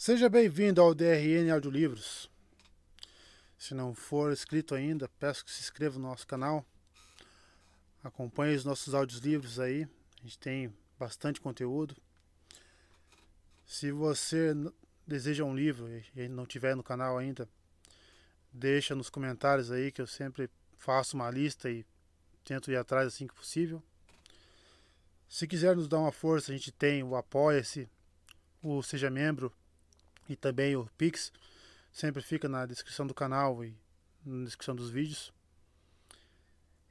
Seja bem-vindo ao DRN Audiolivros. Se não for inscrito ainda, peço que se inscreva no nosso canal. Acompanhe os nossos audiolivros aí. A gente tem bastante conteúdo. Se você deseja um livro e não tiver no canal ainda, deixa nos comentários aí que eu sempre faço uma lista e tento ir atrás assim que possível. Se quiser nos dar uma força, a gente tem o Apoia-se, o Seja Membro e também o Pix. Sempre fica na descrição do canal e na descrição dos vídeos.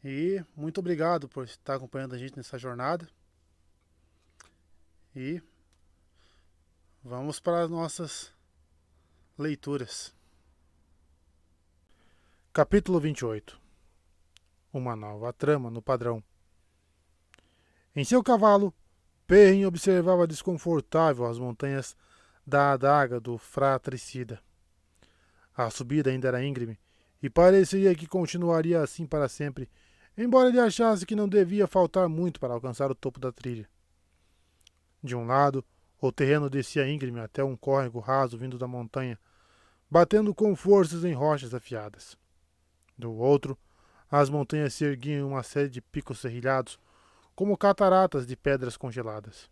E muito obrigado por estar acompanhando a gente nessa jornada. E vamos para as nossas leituras. Capítulo 28. Uma nova trama no padrão. Em seu cavalo, Perrin observava desconfortável as montanhas da adaga do fratricida. A subida ainda era íngreme e parecia que continuaria assim para sempre, embora ele achasse que não devia faltar muito para alcançar o topo da trilha. De um lado, o terreno descia íngreme até um córrego raso vindo da montanha, batendo com forças em rochas afiadas. Do outro, as montanhas se erguiam em uma série de picos serrilhados, como cataratas de pedras congeladas.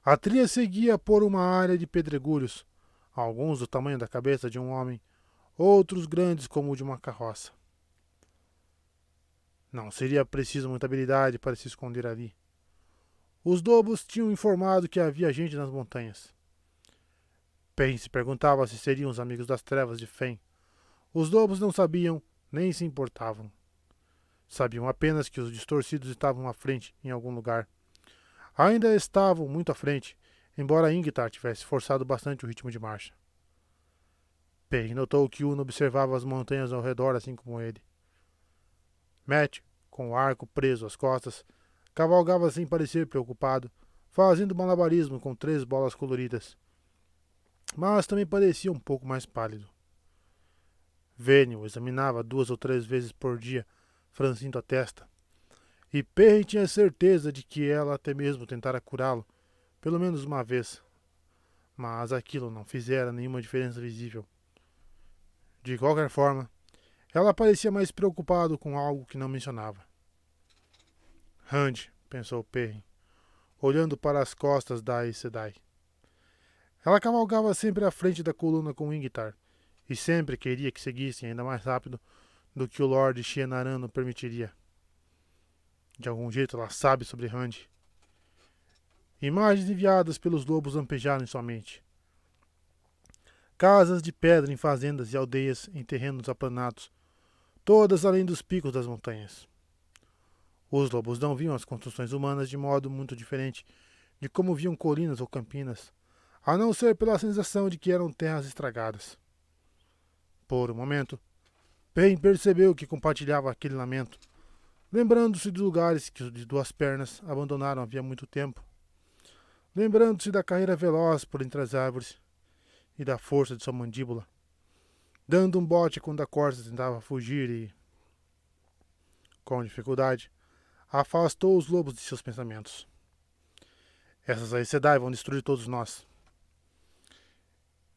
A trilha seguia por uma área de pedregulhos, alguns do tamanho da cabeça de um homem, outros grandes como o de uma carroça. Não seria preciso muita habilidade para se esconder ali. Os lobos tinham informado que havia gente nas montanhas. Perrin se perguntava se seriam os amigos das trevas de Fen. Os lobos não sabiam, nem se importavam. Sabiam apenas que os distorcidos estavam à frente, em algum lugar. Ainda estavam muito à frente, embora Ingtar tivesse forçado bastante o ritmo de marcha. Perrin notou que Uno observava as montanhas ao redor assim como ele. Matt, com o arco preso às costas, cavalgava sem parecer preocupado, fazendo malabarismo com 3 bolas coloridas. Mas também parecia um pouco mais pálido. Vênio o examinava 2 ou 3 vezes por dia, franzindo a testa. E Perrin tinha certeza de que ela até mesmo tentara curá-lo, pelo menos uma vez. Mas aquilo não fizera nenhuma diferença visível. De qualquer forma, ela parecia mais preocupada com algo que não mencionava. Rand, pensou Perrin, olhando para as costas da Aes Sedai. Ela cavalgava sempre à frente da coluna com Ingtar, e sempre queria que seguissem ainda mais rápido do que o Lord Shienaran permitiria. De algum jeito ela sabe sobre Rand. Imagens enviadas pelos lobos lampejaram em sua mente. Casas de pedra em fazendas e aldeias em terrenos aplanados, todas além dos picos das montanhas. Os lobos não viam as construções humanas de modo muito diferente de como viam colinas ou campinas, a não ser pela sensação de que eram terras estragadas. Por um momento, Perrin percebeu que compartilhava aquele lamento, lembrando-se de lugares que os de 2 pernas abandonaram havia muito tempo, lembrando-se da carreira veloz por entre as árvores e da força de sua mandíbula, dando um bote quando a corça tentava fugir e, com dificuldade, afastou os lobos de seus pensamentos. Essas Aes Sedai vão destruir todos nós.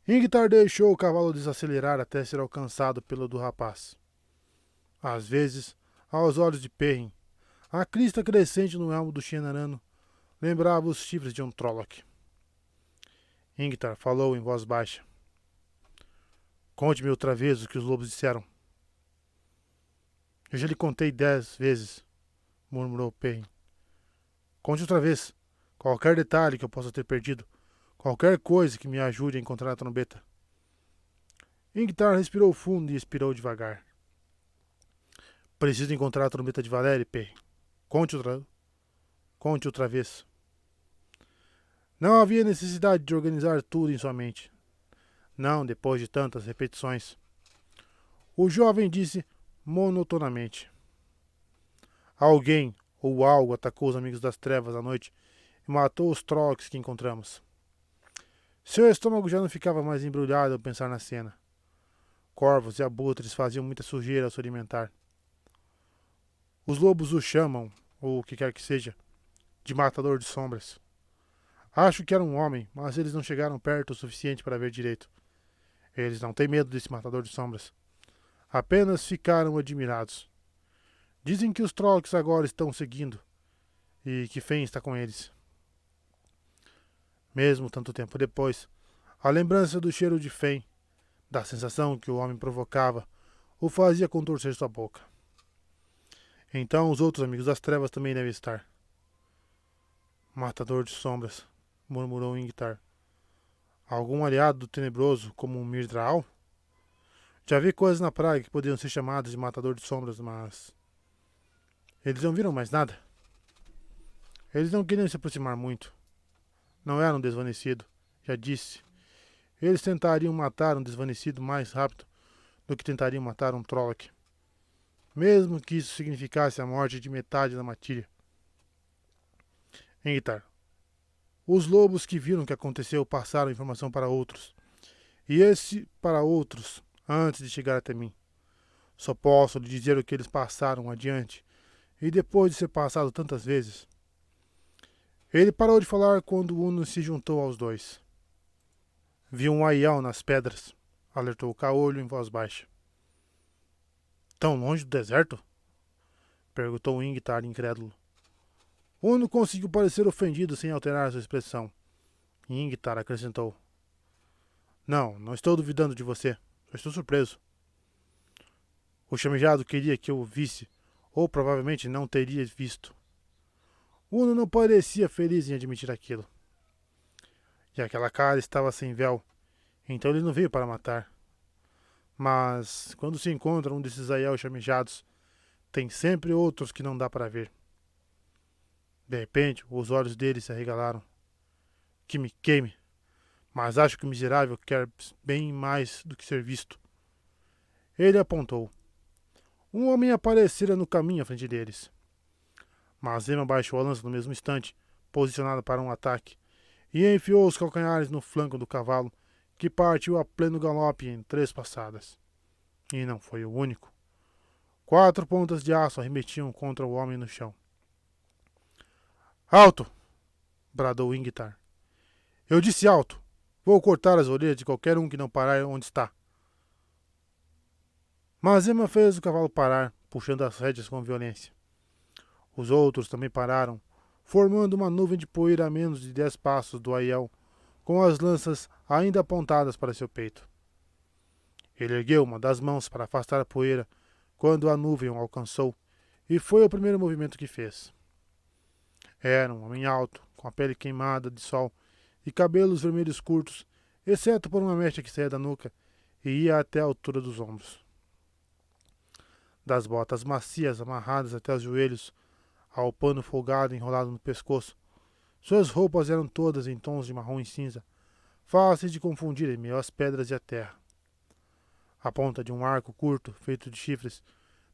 Ingtar deixou o cavalo desacelerar até ser alcançado pelo do rapaz. Às vezes, aos olhos de Perrin, a crista crescente no elmo do Shienaran lembrava os chifres de um Trolloc. Ingtar falou em voz baixa. Conte-me outra vez o que os lobos disseram. Eu já lhe contei 10 vezes, murmurou Perrin. Conte outra vez. Qualquer detalhe que eu possa ter perdido. Qualquer coisa que me ajude a encontrar a trombeta. Ingtar respirou fundo e expirou devagar. Preciso encontrar a trombeta de Valéria, Perrin. Conte outra vez. Não havia necessidade de organizar tudo em sua mente. Não, depois de tantas repetições. O jovem disse monotonamente. Alguém ou algo atacou os amigos das trevas à noite e matou os Trollocs que encontramos. Seu estômago já não ficava mais embrulhado ao pensar na cena. Corvos e abutres faziam muita sujeira ao se alimentar. Os lobos o chamam, ou o que quer que seja, de matador de sombras. Acho que era um homem, mas eles não chegaram perto o suficiente para ver direito. Eles não têm medo desse matador de sombras. Apenas ficaram admirados. Dizem que os Trollocs agora estão seguindo e que Fen está com eles. Mesmo tanto tempo depois, a lembrança do cheiro de Fen, da sensação que o homem provocava, o fazia contorcer sua boca. Então os outros amigos das trevas também devem estar. Matador de sombras, murmurou Ingtar. Algum aliado do tenebroso, como um Mirdraal? Já vi coisas na praia que podiam ser chamadas de matador de sombras, mas... Eles não viram mais nada. Eles não queriam se aproximar muito. Não eram desvanecido, já disse. Eles tentariam matar um desvanecido mais rápido do que tentariam matar um Trolloc. Mesmo que isso significasse a morte de metade da matilha. Ingtar. Os lobos que viram o que aconteceu passaram a informação para outros. E esse para outros, antes de chegar até mim. Só posso lhe dizer o que eles passaram adiante. E depois de ser passado tantas vezes. Ele parou de falar quando Uno se juntou aos dois. Vi um aiel nas pedras, alertou Caolho em voz baixa. Tão longe do deserto? Perguntou Ingtar incrédulo. Uno conseguiu parecer ofendido sem alterar sua expressão. Ingtar acrescentou. Não estou duvidando de você. Só estou surpreso. O chamejado queria que eu o visse, ou provavelmente não teria visto. Uno não parecia feliz em admitir aquilo. E aquela cara estava sem véu, então ele não veio para matar. Mas, quando se encontra um desses aiel chamejados, tem sempre outros que não dá para ver. De repente, os olhos dele se arregalaram. Que me queime, mas acho que o miserável quer bem mais do que ser visto. Ele apontou. Um homem aparecera no caminho à frente deles. Mas Emma baixou a lança no mesmo instante, posicionada para um ataque, e enfiou os calcanhares no flanco do cavalo, que partiu a pleno galope em 3 passadas. E não foi o único. 4 pontas de aço arremetiam contra o homem no chão. Alto! Bradou Ingtar. Eu disse alto! Vou cortar as orelhas de qualquer um que não parar onde está. Mas Emma fez o cavalo parar, puxando as rédeas com violência. Os outros também pararam, formando uma nuvem de poeira a menos de 10 passos do aiel, com as lanças ainda apontadas para seu peito. Ele ergueu uma das mãos para afastar a poeira quando a nuvem o alcançou, e foi o primeiro movimento que fez. Era um homem alto, com a pele queimada de sol e cabelos vermelhos curtos, exceto por uma mecha que saía da nuca e ia até a altura dos ombros. Das botas macias amarradas até os joelhos, ao pano folgado enrolado no pescoço, suas roupas eram todas em tons de marrom e cinza, fáceis de confundir em meio às pedras e à terra. A ponta de um arco curto, feito de chifres,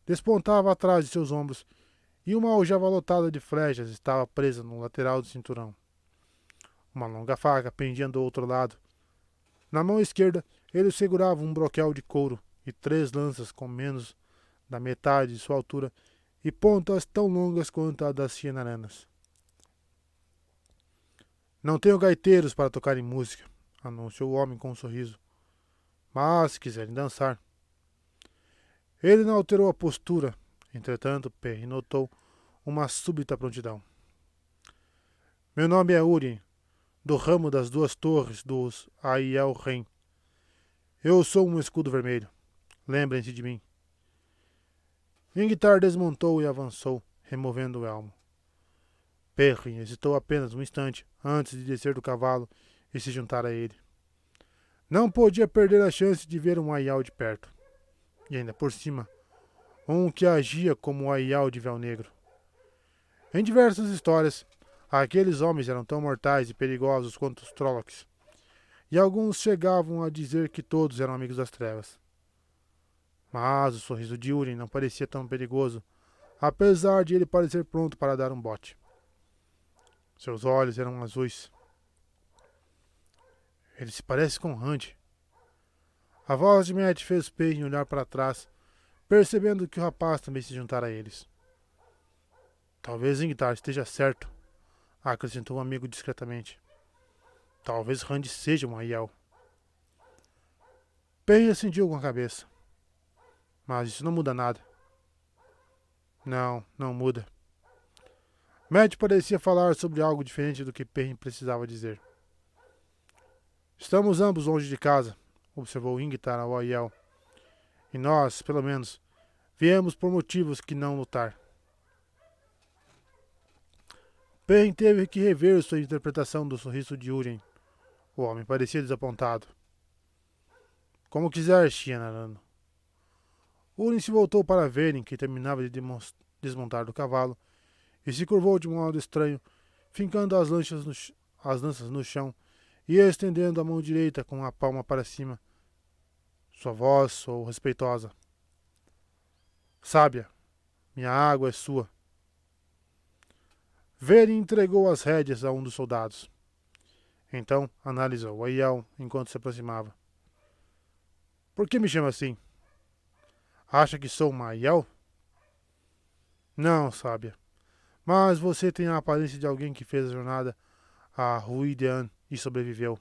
despontava atrás de seus ombros, e uma aljava lotada de flechas estava presa no lateral do cinturão. Uma longa faca pendia do outro lado. Na mão esquerda, ele segurava um broquel de couro e 3 lanças com menos da metade de sua altura e pontas tão longas quanto a das chinaranas. Não tenho gaiteiros para tocar em música, anunciou o homem com um sorriso. Mas, se quiserem dançar. Ele não alterou a postura, entretanto, Perry notou uma súbita prontidão. Meu nome é Urien, do ramo das 2 torres dos Aiel Ren. Eu sou um escudo vermelho. Lembrem-se de mim. Ingtar desmontou e avançou, removendo o elmo. Perry hesitou apenas um instante antes de descer do cavalo e se juntar a ele. Não podia perder a chance de ver um aiel de perto. E ainda por cima, um que agia como um aiel de véu negro. Em diversas histórias, aqueles homens eram tão mortais e perigosos quanto os Trollocs, e alguns chegavam a dizer que todos eram amigos das trevas. Mas o sorriso de Urien não parecia tão perigoso, apesar de ele parecer pronto para dar um bote. Seus olhos eram azuis. Ele se parece com Randy. A voz de Matt fez Perrin olhar para trás, percebendo que o rapaz também se juntara a eles. Talvez Ingtar esteja certo, acrescentou o amigo discretamente. Talvez Randy seja um Aiel. Perry assentiu com a cabeça. Mas isso não muda nada. Não, não muda. Matt parecia falar sobre algo diferente do que Perry precisava dizer. Estamos ambos longe de casa, observou Ingtar ao Aiel. E nós, pelo menos, viemos por motivos que não lutar. Perry teve que rever sua interpretação do sorriso de Urien. O homem parecia desapontado. Como quiser, Shianarano. Urien se voltou para Veren, que terminava de desmontar do cavalo, e se curvou de um modo estranho, fincando as lanças no chão e estendendo a mão direita com a palma para cima. Sua voz soou respeitosa. Sábia, minha água é sua. Veren entregou as rédeas a um dos soldados. Então analisou o Aiel enquanto se aproximava. Por que me chama assim? Acha que sou uma Aiel? Não, sábia. Mas você tem a aparência de alguém que fez a jornada a Ruidean e sobreviveu.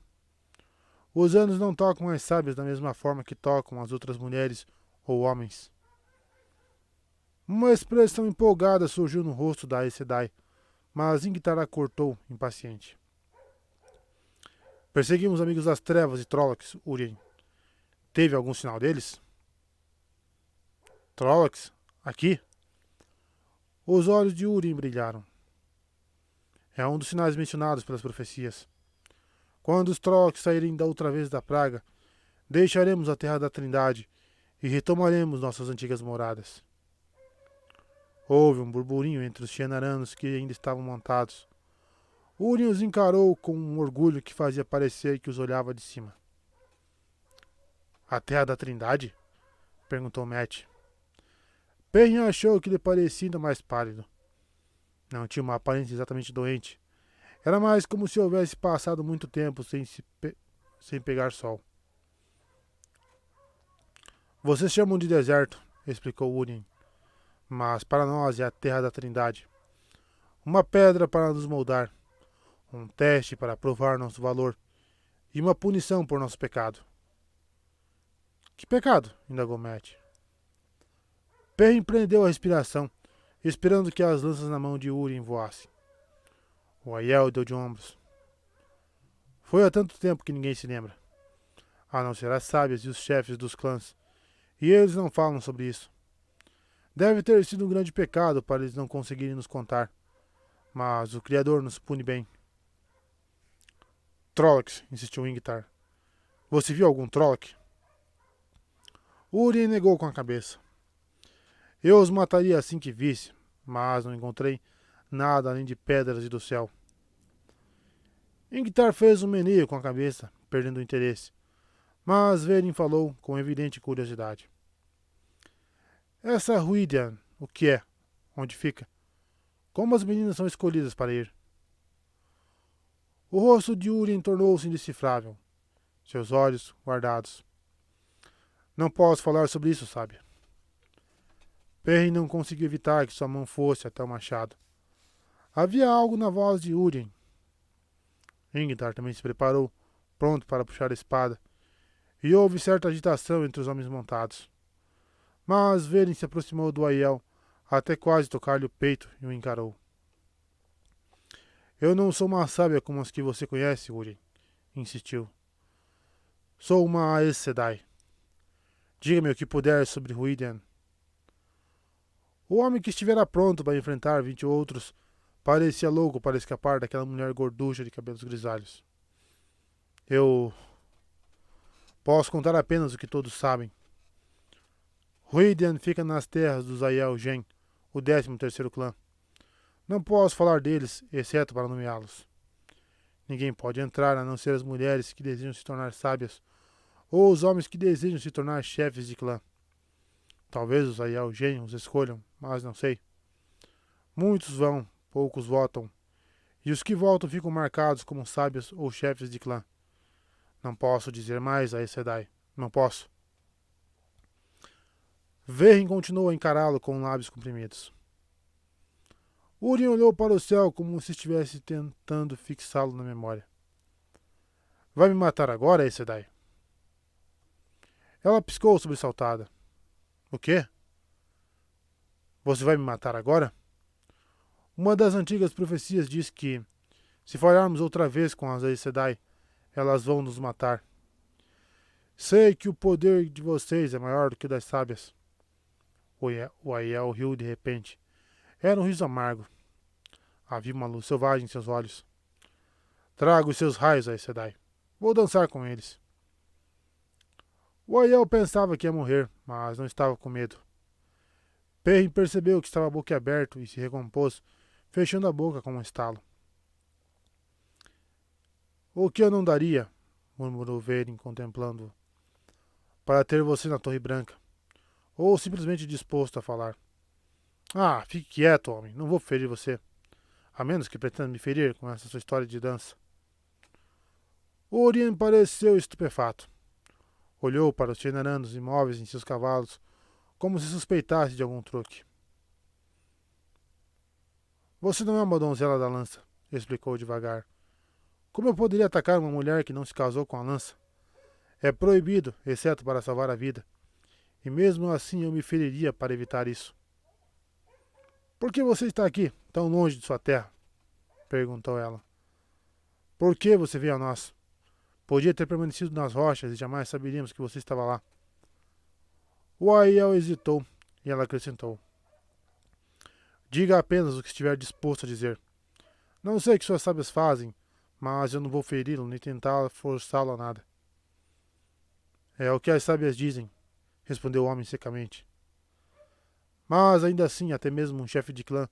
Os anos não tocam as sábias da mesma forma que tocam as outras mulheres ou homens. Uma expressão empolgada surgiu no rosto da Aes Sedai, mas Ingtar a cortou, impaciente. Perseguimos amigos das trevas e Trollocs, Urien. Teve algum sinal deles? Trollocs? Aqui? Os olhos de Urien brilharam. É um dos sinais mencionados pelas profecias. Quando os Trollocs saírem da outra vez da praga, deixaremos a terra da Trindade e retomaremos nossas antigas moradas. Houve um burburinho entre os Shianaranos que ainda estavam montados. Urien os encarou com um orgulho que fazia parecer que os olhava de cima. A terra da Trindade? Perguntou Matt. Perrin achou que lhe parecia ainda mais pálido. Não tinha uma aparência exatamente doente. Era mais como se houvesse passado muito tempo sem pegar sol. Vocês chamam de deserto, explicou Urien. Mas para nós é a terra da Trindade. Uma pedra para nos moldar. Um teste para provar nosso valor. E uma punição por nosso pecado. Que pecado? Indagou Matt. Perrin prendeu a respiração, esperando que as lanças na mão de Urien voassem. O Aiel deu de ombros. Foi há tanto tempo que ninguém se lembra. A não ser as sábias e os chefes dos clãs. E eles não falam sobre isso. Deve ter sido um grande pecado para eles não conseguirem nos contar. Mas o Criador nos pune bem. Trollocs, insistiu Ingtar. Você viu algum Trolloc? Urien negou com a cabeça. Eu os mataria assim que visse, mas não encontrei nada além de pedras e do céu. Ingtar fez um meneio com a cabeça, perdendo o interesse. Mas Veren falou com evidente curiosidade. Essa Ruidian, o que é? Onde fica? Como as meninas são escolhidas para ir? O rosto de Urien tornou-se indecifrável. Seus olhos guardados. Não posso falar sobre isso, sabe? Perrin não conseguiu evitar que sua mão fosse até o machado. Havia algo na voz de Urien. Ingtar também se preparou, pronto para puxar a espada, e houve certa agitação entre os homens montados. Mas Veren se aproximou do Aiel, até quase tocar-lhe o peito, e o encarou. Eu não sou uma sábia como as que você conhece, Urien, insistiu. Sou uma Aes Sedai. Diga-me o que puder sobre Ruidian. O homem que estivera pronto para enfrentar 20 outros parecia louco para escapar daquela mulher gorducha de cabelos grisalhos. Eu posso contar apenas o que todos sabem. Ruidian fica nas terras dos Aiel Gen, o 13º clã. Não posso falar deles, exceto para nomeá-los. Ninguém pode entrar a não ser as mulheres que desejam se tornar sábias, ou os homens que desejam se tornar chefes de clã. Talvez os Aiel Gen os escolham, mas não sei. Muitos vão, poucos votam, e os que votam ficam marcados como sábios ou chefes de clã. Não posso dizer mais a Aes Sedai. Não posso. Veren continuou a encará-lo com lábios comprimidos. Urien olhou para o céu como se estivesse tentando fixá-lo na memória. Vai me matar agora, Aes Sedai? Ela piscou sobressaltada. O quê? Você vai me matar agora? Uma das antigas profecias diz que, se falharmos outra vez com as Aes Sedai, elas vão nos matar. Sei que o poder de vocês é maior do que o das sábias. O Aiel riu de repente. Era um riso amargo. Havia uma luz selvagem em seus olhos. Traga os seus raios, Aes Sedai. Vou dançar com eles. O Aiel pensava que ia morrer, mas não estava com medo. Perrin percebeu que estava boquiaberto e se recompôs, fechando a boca com um estalo. O que eu não daria, murmurou Verin contemplando-o, para ter você na Torre Branca, ou simplesmente disposto a falar. Ah, fique quieto, homem, não vou ferir você, a menos que pretenda me ferir com essa sua história de dança. O Orien pareceu estupefato. Olhou para os Shenaranos imóveis em seus cavalos, como se suspeitasse de algum truque. Você não é uma donzela da lança, explicou devagar. Como eu poderia atacar uma mulher que não se casou com a lança? É proibido, exceto para salvar a vida. E mesmo assim eu me feriria para evitar isso. Por que você está aqui, tão longe de sua terra? Perguntou ela. Por que você veio a nós? Podia ter permanecido nas rochas e jamais saberíamos que você estava lá. O Aiel hesitou e ela acrescentou. Diga apenas o que estiver disposto a dizer. Não sei o que suas sábias fazem, mas eu não vou feri-lo nem tentar forçá-lo a nada. É o que as sábias dizem, respondeu o homem secamente. Mas ainda assim, até mesmo um chefe de clã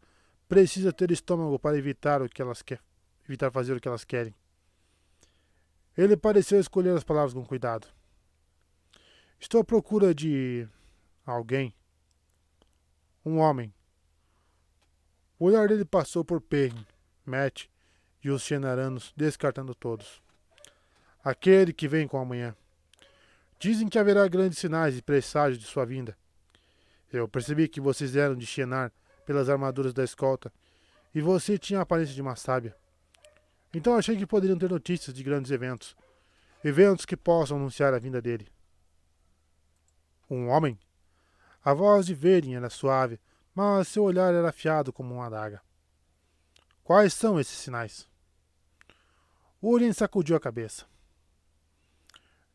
precisa ter estômago para evitar fazer o que elas querem. Ele pareceu escolher as palavras com cuidado. Estou à procura de alguém. Um homem. O olhar dele passou por Perrin, Mat e os Shenaranos, descartando todos. Aquele que vem com a manhã. Dizem que haverá grandes sinais e presságios de sua vinda. Eu percebi que vocês eram de Shenar pelas armaduras da escolta, e você tinha a aparência de uma sábia. Então achei que poderiam ter notícias de grandes eventos. Eventos que possam anunciar a vinda dele. Um homem? A voz de Verin era suave, mas seu olhar era afiado como uma adaga. Quais são esses sinais? Urien sacudiu a cabeça.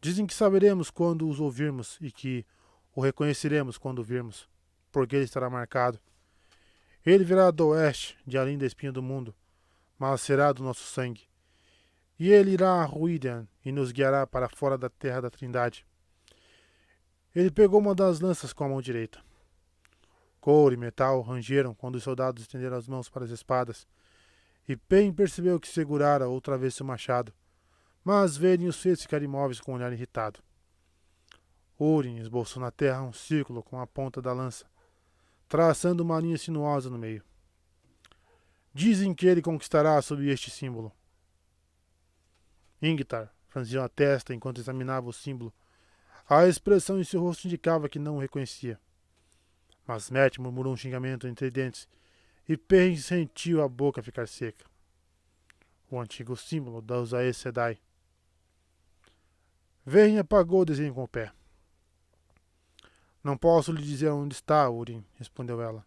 Dizem que saberemos quando os ouvirmos e que o reconheceremos quando o virmos, porque ele estará marcado. Ele virá do oeste, de além da espinha do mundo, mas será do nosso sangue. E ele irá a Ruidian e nos guiará para fora da terra da Trindade. Ele pegou uma das lanças com a mão direita. Couro e metal rangeram quando os soldados estenderam as mãos para as espadas, e Pen percebeu que segurara outra vez seu machado, mas Verin os fez ficar imóveis com um olhar irritado. Urien esboçou na terra um círculo com a ponta da lança, traçando uma linha sinuosa no meio. Dizem que ele conquistará sob este símbolo. Ingtar franziu a testa enquanto examinava o símbolo. A expressão em seu rosto indicava que não o reconhecia. Mas Mat murmurou um xingamento entre dentes e Perrin sentiu a boca ficar seca. O antigo símbolo dos Aes Sedai. Verin apagou o desenho com o pé. Não posso lhe dizer onde está, Urien, respondeu ela.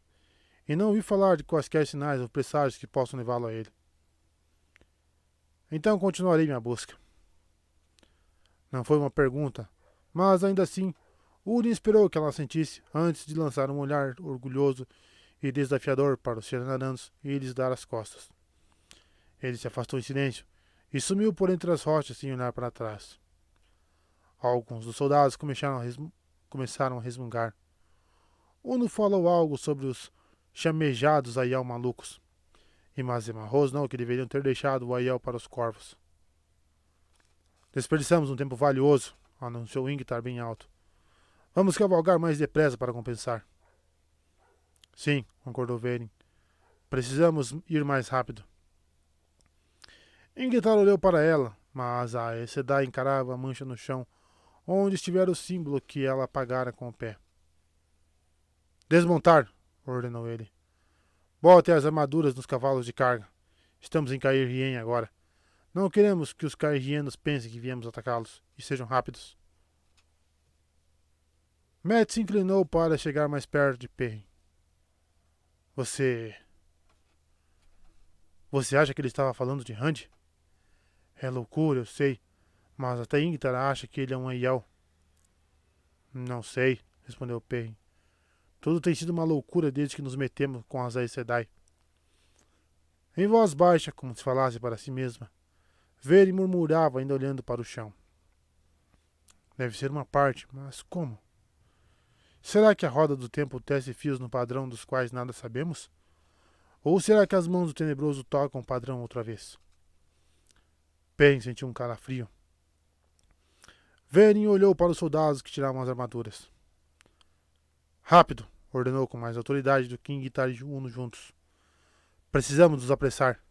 E não ouvi falar de quaisquer sinais ou presságios que possam levá-lo a ele. Então continuarei minha busca. Não foi uma pergunta, mas ainda assim, Urien esperou que ela sentisse antes de lançar um olhar orgulhoso e desafiador para os Shenaranos e lhes dar as costas. Ele se afastou em silêncio e sumiu por entre as rochas sem olhar para trás. Alguns dos soldados começaram a resmungar. Uno falou algo sobre os chamejados Aiel malucos, e Mazema rosnou que deveriam ter deixado o Aiel para os corvos. Desperdiçamos um tempo valioso, anunciou Ingtar bem alto. Vamos cavalgar mais depressa para compensar. Sim, concordou Verin. Precisamos ir mais rápido. Ingtar olhou para ela, mas a Aes Sedai encarava a mancha no chão, onde estivera o símbolo que ela apagara com o pé. Desmontar, ordenou ele. Bote as armaduras nos cavalos de carga. Estamos em Cair Rien agora. Não queremos que os Cargianos pensem que viemos atacá-los e sejam rápidos. Matt se inclinou para chegar mais perto de Perrin. Você... Você acha que ele estava falando de Rand? É loucura, eu sei, mas até Ingtar acha que ele é um Aiel. Não sei, respondeu Perrin. Tudo tem sido uma loucura desde que nos metemos com as Aes Sedai. Em voz baixa, como se falasse para si mesma, Vere murmurava, ainda olhando para o chão. Deve ser uma parte, mas como? Será que a roda do tempo tece fios no padrão dos quais nada sabemos? Ou será que as mãos do tenebroso tocam o padrão outra vez? Perrin sentiu um calafrio. Verin olhou para os soldados que tiravam as armaduras. Rápido, ordenou com mais autoridade do que Ingtar e Uno juntos. Precisamos nos apressar.